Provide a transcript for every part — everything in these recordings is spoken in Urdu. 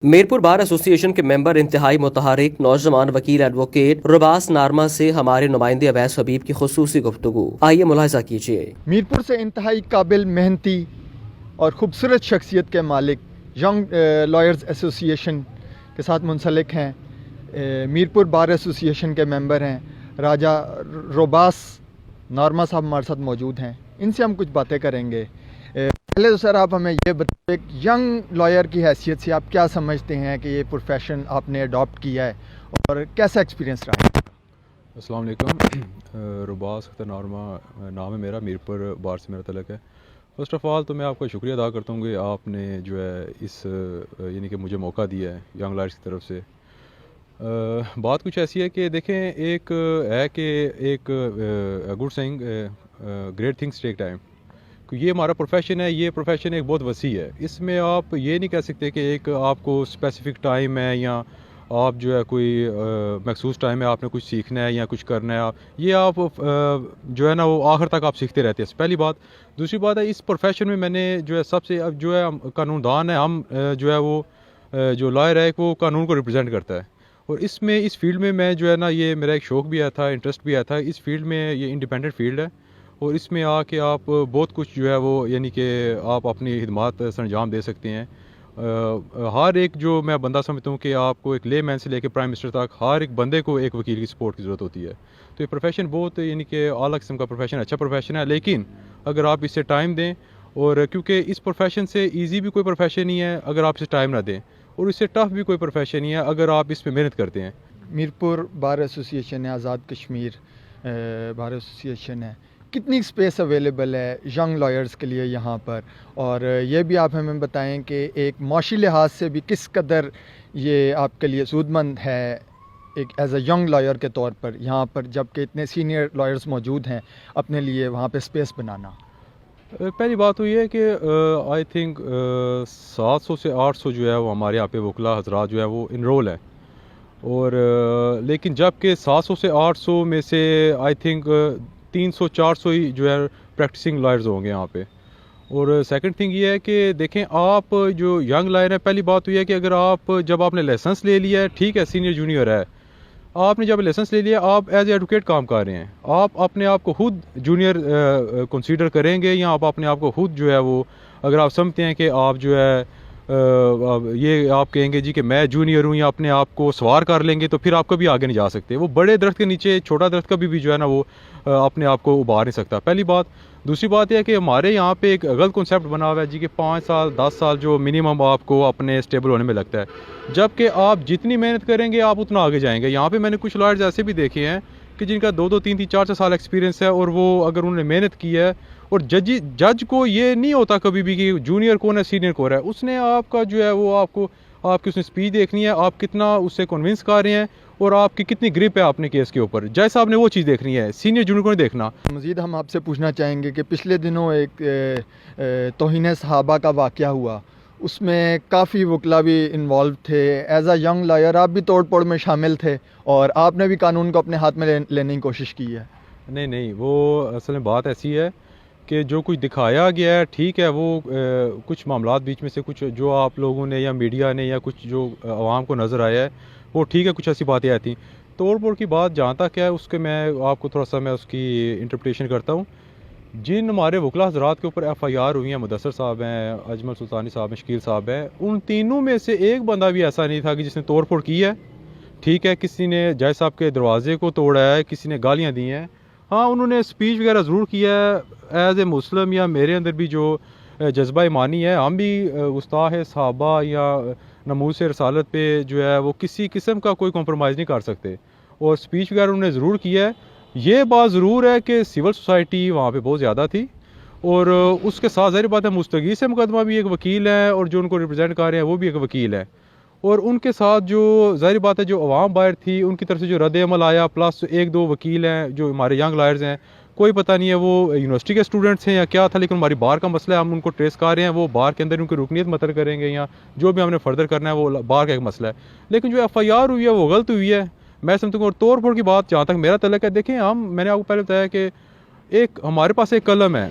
میرپور بار ایسوسی ایشن کے ممبر انتہائی متحرک نوجوان وکیل ایڈوکیٹ رباس نارما سے ہمارے نمائندے اویس حبیب کی خصوصی گفتگو، آئیے ملاحظہ کیجیے۔ میرپور سے انتہائی قابل، محنتی اور خوبصورت شخصیت کے مالک ینگ لائرز ایسوسی ایشن کے ساتھ منسلک ہیں، میرپور بار ایسوسی ایشن کے ممبر ہیں، راجہ رباس نارما صاحب ہمارے ساتھ موجود ہیں۔ ان سے ہم کچھ باتیں کریں گے۔ پہلے تو سر آپ ہمیں یہ بتائیں، ایک ینگ لائر کی حیثیت سے آپ کیا سمجھتے ہیں کہ یہ پروفیشن آپ نے اڈاپٹ کیا ہے اور کیسا ایکسپیرینس رہا؟ السلام علیکم۔ رباس نارما نام ہے میرا، میرپور بار سے میرا تعلق ہے۔ فرسٹ آف آل تو میں آپ کا شکریہ ادا کرتا ہوں کہ آپ نے جو ہے اس یعنی کہ مجھے موقع دیا ہے ینگ لائرز کی طرف سے۔ بات کچھ ایسی ہے کہ دیکھیں، ایک ہے کہ ایک گڈ سینگ گریٹ تھنگس ٹیک ٹائم، یہ ہمارا پروفیشن ہے۔ یہ پروفیشن ایک بہت وسیع ہے، اس میں آپ یہ نہیں کہہ سکتے کہ ایک آپ کو اسپیسیفک ٹائم ہے یا آپ جو ہے کوئی مخصوص ٹائم ہے آپ نے کچھ سیکھنا ہے یا کچھ کرنا ہے۔ یہ آپ جو ہے نا وہ آخر تک آپ سیکھتے رہتے ہیں، پہلی بات۔ دوسری بات ہے، اس پروفیشن میں میں نے جو ہے سب سے جو ہے قانون دان ہے، ہم جو ہے وہ جو لائر ہے وہ قانون کو ریپرزینٹ کرتا ہے، اور اس فیلڈ میں میں جو ہے نا یہ میرا ایک شوق بھی آیا تھا، انٹرسٹ بھی آیا تھا۔ اس فیلڈ میں یہ انڈیپینڈنٹ فیلڈ ہے اور اس میں آ کے آپ بہت کچھ جو ہے وہ یعنی کہ آپ اپنی خدمات سر انجام دے سکتے ہیں۔ ہر ایک جو میں بندہ سمجھتا ہوں کہ آپ کو ایک لے مین سے لے کے پرائم منسٹر تک ہر ایک بندے کو ایک وکیل کی سپورٹ کی ضرورت ہوتی ہے۔ تو یہ پروفیشن بہت یعنی کہ اعلیٰ قسم کا پروفیشن ہے، اچھا پروفیشن ہے، لیکن اگر آپ اس سے ٹائم دیں، اور کیونکہ اس پروفیشن سے ایزی بھی کوئی پروفیشن نہیں ہے اگر آپ اسے ٹائم نہ دیں، اور اس سے ٹف بھی کوئی پروفیشن نہیں ہے اگر آپ اس پہ محنت کرتے ہیں۔ میرپور بار ایسوسی ایشن ہے، آزاد کشمیر بار ایسوسی ایشن ہے، کتنی اسپیس اویلیبل ہے ینگ لائرز کے لیے یہاں پر؟ اور یہ بھی آپ ہمیں بتائیں کہ ایک معاشی لحاظ سے بھی کس قدر یہ آپ کے لیے سود مند ہے ایک ایز اے ینگ لائر کے طور پر یہاں پر، جبکہ اتنے سینئر لائرز موجود ہیں، اپنے لیے وہاں پہ اسپیس بنانا؟ پہلی بات تو یہ ہے کہ آئی تھنک 700 سے 800 جو ہے وہ ہمارے یہاں پہ وکلا حضرات جو ہے وہ انرول ہے، اور لیکن جب کہ 700 سے 800 میں سے آئی تھنک 300 400 ہی جو ہے پریکٹسنگ لائرز ہوں گے یہاں پہ۔ اور سیکنڈ تھنگ یہ ہے کہ دیکھیں، آپ جو ینگ لائر ہیں، پہلی بات تو یہ ہے کہ اگر جب آپ نے لائسنس لے لیا ہے، ٹھیک ہے سینئر جونیئر ہے، آپ نے جب لائسنس لے لیا، آپ ایز اے ایڈوکیٹ کام کر رہے ہیں، آپ اپنے آپ کو خود جونیئر کنسیڈر کریں گے یا آپ اپنے آپ کو خود جو ہے وہ، اگر آپ سمجھتے ہیں کہ آپ جو ہے یہ آپ کہیں گے جی کہ میں جونیئر ہوں یا اپنے آپ کو سوار کر لیں گے، تو پھر آپ کبھی آگے نہیں جا سکتے۔ وہ بڑے درخت کے نیچے چھوٹا درخت کبھی بھی جو ہے نا وہ اپنے آپ کو ابھار نہیں سکتا، پہلی بات۔ دوسری بات یہ ہے کہ ہمارے یہاں پہ ایک غلط کنسیپٹ بنا ہوا ہے جی کہ 5 سال 10 سال جو منیمم آپ کو اپنے اسٹیبل ہونے میں لگتا ہے، جبکہ آپ جتنی محنت کریں گے آپ اتنا آگے جائیں گے۔ یہاں پہ میں نے کچھ لائرز ایسے بھی دیکھے ہیں کہ جن کا 2 3 4 سال ایکسپیرینس ہے، اور وہ اگر انہوں نے محنت کی ہے، اور جج کو یہ نہیں ہوتا کبھی بھی کہ جونیئر کون ہے سینئر کون ہے، اس نے آپ کا جو ہے وہ آپ کی اس نے اسپیچ دیکھنی ہے، آپ کتنا اس سے کنونس کر رہے ہیں اور آپ کی کتنی گرپ ہے اپنے کیس کے اوپر، جج صاحب نے وہ چیز دیکھنی ہے، سینئر جونیئر کو نہیں دیکھنا۔ مزید ہم آپ سے پوچھنا چاہیں گے کہ پچھلے دنوں ایک توہین صحابہ کا واقعہ ہوا، اس میں کافی وکلا بھی انوالو تھے، ایز اے ینگ لائر آپ بھی توڑ پھوڑ میں شامل تھے اور آپ نے بھی قانون کو اپنے ہاتھ میں لینے کی کوشش کی ہے۔ نہیں، وہ اصل میں بات ایسی ہے کہ جو کچھ دکھایا گیا ہے، ٹھیک ہے، وہ کچھ معاملات بیچ میں سے کچھ جو آپ لوگوں نے یا میڈیا نے یا کچھ جو عوام کو نظر آیا ہے وہ ٹھیک ہے، کچھ ایسی باتیں آئی تھیں۔ توڑ پھوڑ کی بات جہاں تک ہے، اس کے میں آپ کو تھوڑا سا میں اس کی انٹرپریٹیشن کرتا ہوں۔ جن ہمارے وکلا حضرات کے اوپر FIR ہوئی ہیں، مدثر صاحب ہیں، اجمل سلطانی صاحب ہیں، شکیل صاحب ہیں، ان تینوں میں سے ایک بندہ بھی ایسا نہیں تھا کہ جس نے توڑ پھوڑ کی ہے، ٹھیک ہے۔ کسی نے جج صاحب کے دروازے کو توڑا ہے، کسی نے گالیاں دی ہیں، ہاں انہوں نے اسپیچ وغیرہ ضرور کیا ہے۔ ایز اے مسلم یا میرے اندر بھی جو جذبہ ایمانی ہے، ہم بھی گستاخ صحابہ یا ناموس رسالت پہ جو ہے وہ کسی قسم کا کوئی کمپرومائز نہیں کر سکتے، اور اسپیچ وغیرہ انہوں نے ضرور کیا ہے۔ یہ بات ضرور ہے کہ سول سوسائٹی وہاں پہ بہت زیادہ تھی، اور اس کے ساتھ ظاہر بات ہے مستغیث سے مقدمہ بھی ایک وکیل ہے، اور جو ان کو ریپرزینٹ کر رہے ہیں وہ بھی ایک وکیل ہے، اور ان کے ساتھ جو ظاہر بات ہے جو عوام باہر تھی ان کی طرف سے جو رد عمل آیا، پلس 1 2 وکیل ہیں جو ہمارے ینگ لائرز ہیں، کوئی پتہ نہیں ہے وہ یونیورسٹی کے اسٹوڈنٹس ہیں یا کیا تھا، لیکن ہماری بار کا مسئلہ ہے، ہم ان کو ٹریس کر رہے ہیں، وہ بار کے اندر ان کی رکنیت متر کریں گے یا جو بھی ہم نے فردر کرنا ہے وہ بار کا ایک مسئلہ ہے، لیکن جو FIR ہوئی ہے وہ غلط ہوئی ہے، میں سمجھتا ہوں۔ اور توڑ پھوڑ کی بات جہاں تک میرا تعلق ہے، دیکھیں میں نے آپ کو پہلے بتایا کہ ایک ہمارے پاس ایک قلم ہے،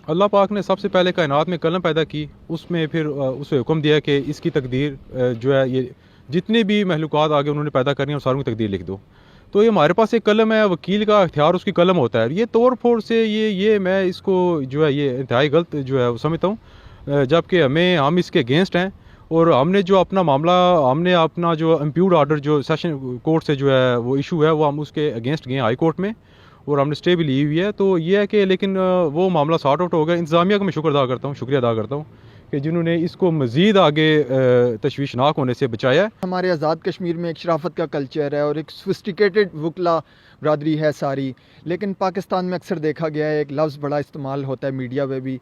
اللہ پاک نے سب سے پہلے کائنات میں قلم پیدا کی، اس میں پھر اسے حکم دیا کہ اس کی تقدیر جو ہے یہ جتنے بھی مخلوقات آگے انہوں نے پیدا کرنی ہے ان ساروں کی تقدیر لکھ دو. تو یہ ہمارے پاس ایک قلم ہے، وکیل کا اختیار اس کی قلم ہوتا ہے. یہ توڑ پھوڑ سے یہ میں اس کو جو ہے یہ انتہائی غلط جو ہے سمجھتا ہوں، جبکہ ہم اس کے اگینسٹ ہیں. اور ہم نے جو اپنا معاملہ ہم نے اپنا جو امپیوڈ آرڈر جو سیشن کورٹ سے جو ہے وہ ایشو ہے وہ ہم اس کے اگینسٹ گئے ہائی کورٹ میں، اور ہم نے اسٹے بھی لی ہوئی ہے. تو یہ ہے کہ لیکن وہ معاملہ سارٹ آؤٹ ہو گیا. انتظامیہ کا میں شکریہ ادا کرتا ہوں کہ جنہوں نے اس کو مزید آگے تشویشناک ہونے سے بچایا ہے. ہمارے آزاد کشمیر میں ایک شرافت کا کلچر ہے اور ایک سوفسٹیکیٹڈ وکلا برادری ہے ساری، لیکن پاکستان میں اکثر دیکھا گیا ہے ایک لفظ بڑا استعمال ہوتا ہے میڈیا میں بھی،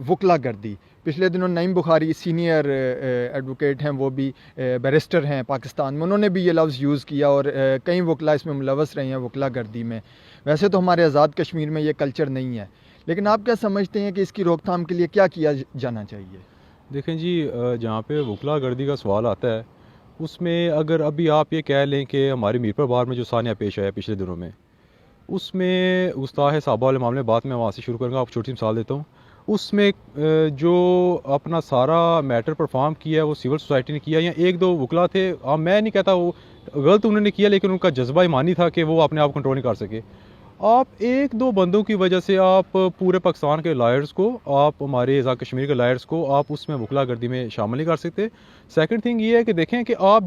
وکلا گردی. پچھلے دنوں نعیم بخاری سینئر ایڈوکیٹ ہیں، وہ بھی بیرسٹر ہیں پاکستان میں، انہوں نے بھی یہ لفظ یوز کیا اور کئی وکلا اس میں ملوث رہے ہیں وکلا گردی میں. ویسے تو ہمارے آزاد کشمیر میں یہ کلچر نہیں ہے، لیکن آپ کیا سمجھتے ہیں کہ اس کی روک تھام کے لیے کیا کیا جانا چاہیے؟ دیکھیں جی، جہاں پہ وکلا گردی کا سوال آتا ہے اس میں اگر ابھی آپ یہ کہہ لیں کہ ہماری میرپور بار میں جو ثانیہ پیش آیا پچھلے دنوں میں، اس میں گستاخ صحابہ والے معاملے بات میں وہاں سے شروع کروں گا. آپ چھوٹی سی مثال دیتا ہوں. اس میں جو اپنا سارا میٹر پرفارم کیا ہے وہ سول سوسائٹی نے کیا، یا ایک دو وکلا تھے. میں نہیں کہتا وہ غلط انہوں نے کیا، لیکن ان کا جذبہ ایمانی تھا کہ وہ اپنے آپ کنٹرول نہیں کر سکے. آپ ایک دو بندوں کی وجہ سے آپ پورے پاکستان کے لائرز کو، آپ ہمارے آزاد کشمیر کے لائرز کو آپ اس میں وکلا گردی میں شامل نہیں کر سکتے. سیکنڈ تھنگ یہ ہے کہ دیکھیں کہ آپ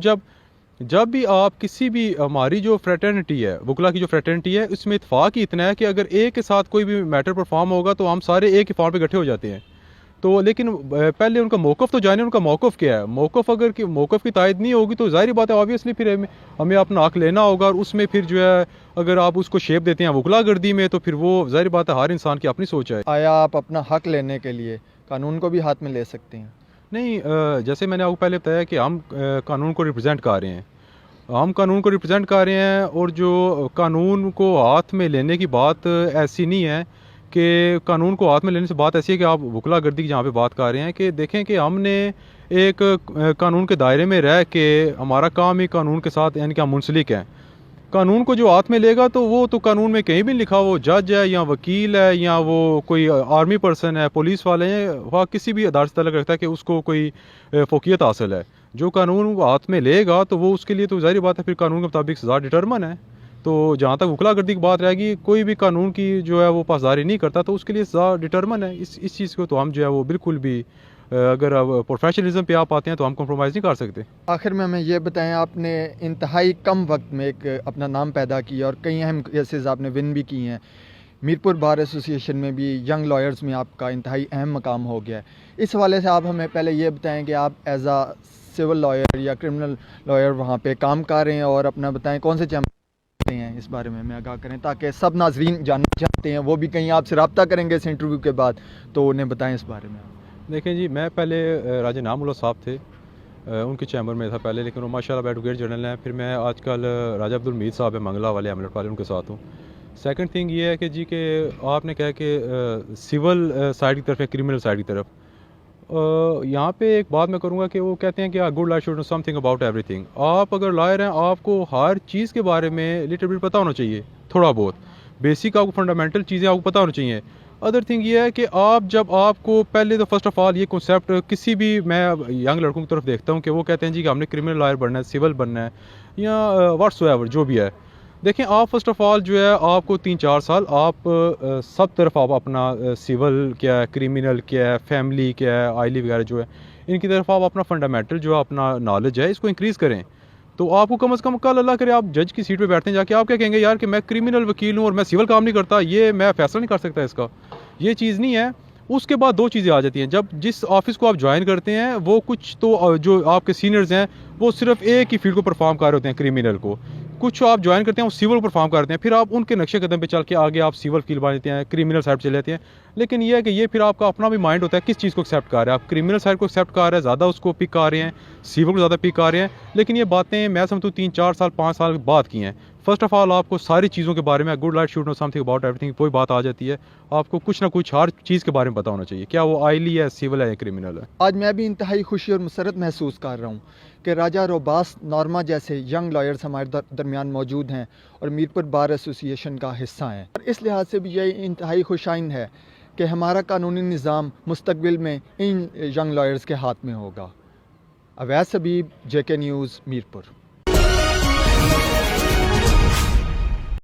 جب بھی آپ کسی بھی ہماری جو فریٹرنٹی ہے، وکلا کی جو فریٹرنٹی ہے، اس میں اتفاق ہی اتنا ہے کہ اگر ایک کے ساتھ کوئی بھی میٹر پرفارم ہوگا تو ہم سارے ایک ہی فارم پہ اکٹھے ہو جاتے ہیں. تو لیکن پہلے ان کا موقف تو جانے، ان کا موقف کیا ہے. موقف کی تائید نہیں ہوگی تو ظاہری بات ہے آبویسلی پھر ہمیں اپنا حق لینا ہوگا، اور اس میں پھر جو ہے اگر آپ اس کو شیپ دیتے ہیں وکلا گردی میں تو پھر وہ ظاہری بات ہے ہر انسان کی اپنی سوچ ہے. آیا آپ اپنا حق لینے کے لیے قانون کو بھی ہاتھ میں لے سکتے ہیں؟ نہیں، جیسے میں نے آپ کو پہلے بتایا کہ ہم قانون کو ریپرزینٹ کر رہے ہیں، اور جو قانون کو ہاتھ میں لینے کی بات ایسی نہیں ہے کہ قانون کو ہاتھ میں لینے سے بات ایسی ہے کہ آپ وکلا گردی کی جہاں پہ بات کر رہے ہیں کہ دیکھیں کہ ہم نے ایک قانون کے دائرے میں رہ کے ہمارا کام ہی قانون کے ساتھ یعنی کہ ہم منسلک ہیں. قانون کو جو ہاتھ میں لے گا تو وہ تو قانون میں کہیں بھی نہیں لکھا، وہ جج ہے یا وکیل ہے یا وہ کوئی آرمی پرسن ہے، پولیس والے ہیں، وہ کسی بھی ادارے سے تعلق رکھتا ہے کہ اس کو کوئی فوقیت حاصل ہے. جو قانون کو ہاتھ میں لے گا تو وہ اس کے لیے تو ظاہری بات ہے پھر قانون کے مطابق سزا ڈٹرمن ہے. تو جہاں تک وکلا گردی کی بات رہے گی، کوئی بھی قانون کی جو ہے وہ پاسداری نہیں کرتا تو اس کے لیے سزا ڈٹرمن ہے. اس چیز کو تو ہم جو ہے وہ بالکل بھی اگر پروفیشنلزم پہ آپ آتے ہیں تو ہم کمپرومائز نہیں کر سکتے. آخر میں ہمیں یہ بتائیں، آپ نے انتہائی کم وقت میں ایک اپنا نام پیدا کیا اور کئی اہم کیسز آپ نے ون بھی کی ہیں. میرپور بار ایسوسی ایشن میں بھی ینگ لائرز میں آپ کا انتہائی اہم مقام ہو گیا ہے. اس حوالے سے آپ ہمیں پہلے یہ بتائیں کہ آپ ایز اے سول لائر یا کرمنل لائر وہاں پہ کام کر رہے ہیں، اور اپنا بتائیں کون سے چیمبر ہیں، اس بارے میں ہمیں آگاہ کریں تاکہ سب ناظرین جاننا چاہتے ہیں، وہ بھی کہیں آپ سے رابطہ کریں گے اس انٹرویو کے بعد تو انہیں بتائیں اس بارے میں. دیکھیں جی، میں پہلے راجہ نام اللہ صاحب تھے، ان کے چیمبر میں تھا پہلے، لیکن وہ ماشاء اللہ ایڈوکیٹ جنرل ہیں. پھر میں آج کل راجہ عبدالمید صاحب ہیں منگلہ والے ایملٹ والے، ان کے ساتھ ہوں. سیکنڈ تھنگ یہ ہے کہ جی کہ آپ نے کہا کہ سول سائڈ کی طرف یا کرمنل سائڈ کی طرف، یہاں پہ ایک بات میں کروں گا کہ وہ کہتے ہیں کہ good liar should know something about everything. آپ اگر لائر ہیں آپ کو ہر چیز کے بارے میں لٹل بٹ پتہ ہونا چاہیے، تھوڑا بہت بیسک آپ کو فنڈامنٹل چیزیں آپ کو پتہ ہونا چاہیے. ادر تھنگ یہ ہے کہ آپ کو پہلے تو فرسٹ آف آل یہ کنسیپٹ کسی بھی میں ینگ لڑکوں کی طرف دیکھتا ہوں کہ وہ کہتے ہیں جی کہ ہم نے کرمنل لائر بننا ہے، سول بننا ہے یا واٹس ایور جو بھی ہے. دیکھیں آپ فرسٹ آف آل جو ہے آپ کو 3-4 سال آپ سب طرف آپ اپنا سول کیا ہے، کرمنل کیا ہے، فیملی کیا ہے، آئلی وغیرہ جو ہے ان کی طرف آپ اپنا فنڈامنٹل جو اپنا نالج ہے اس کو انکریز کریں. تو آپ کو کم از کم کل اللہ کرے آپ جج کی سیٹ پہ بیٹھتے ہیں جا کے آپ کیا کہیں گے، یار کہ میں کرمنل وکیل ہوں اور میں سول کام نہیں کرتا، یہ میں فیصلہ نہیں کر سکتا اس کا. یہ چیز نہیں ہے. اس کے بعد 2 چیزیں آ جاتی ہیں. جب جس آفس کو آپ جوائن کرتے ہیں وہ کچھ تو جو آپ کے سینئرز ہیں وہ صرف ایک ہی فیلڈ کو پرفارم کر رہے ہوتے ہیں کرمنل کو، کچھ آپ جوائن کرتے ہیں وہ سول پرفارم کرتے ہیں، پھر آپ ان کے نقشے قدم پہ چل کے آگے آپ سول فیلڈ بن جاتے ہیں، کرمنل سائڈ چلے جاتے ہیں. لیکن یہ ہے کہ یہ پھر آپ کا اپنا بھی مائنڈ ہوتا ہے کس چیز کو ایکسیپٹ کر رہے ہیں. آپ کرمنل سائڈ کو ایکسیپٹ کر رہے ہیں، زیادہ اس کو پک کر رہے ہیں، سول کو زیادہ پک کر رہے ہیں. لیکن یہ باتیں میں سمجھتا ہوں 3-4 سال 5 سال بعد کی ہیں. فرسٹ آف آل آپ کو ساری چیزوں کے بارے میں good liar should know something about everything کوئی بات آ جاتی ہے، آپ کو کچھ نہ کچھ ہر چیز کے بارے میں پتا ہونا چاہیے، کیا وہ آئلی ہے، سول ہے یا کرمنل ہے. آج میں بھی انتہائی خوشی اور مسرت محسوس کر رہا ہوں کہ راجہ روباس نارما جیسے ینگ لائرز ہمارے درمیان موجود ہیں اور میرپور بار ایسوسی ایشن کا حصہ ہیں. اور اس لحاظ سے بھی یہ انتہائی خوش آئند ہے کہ ہمارا قانونی نظام مستقبل میں ان ینگ لائرز کے ہاتھ میں ہوگا۔ اویس حبیب، JK نیوز، میرپور۔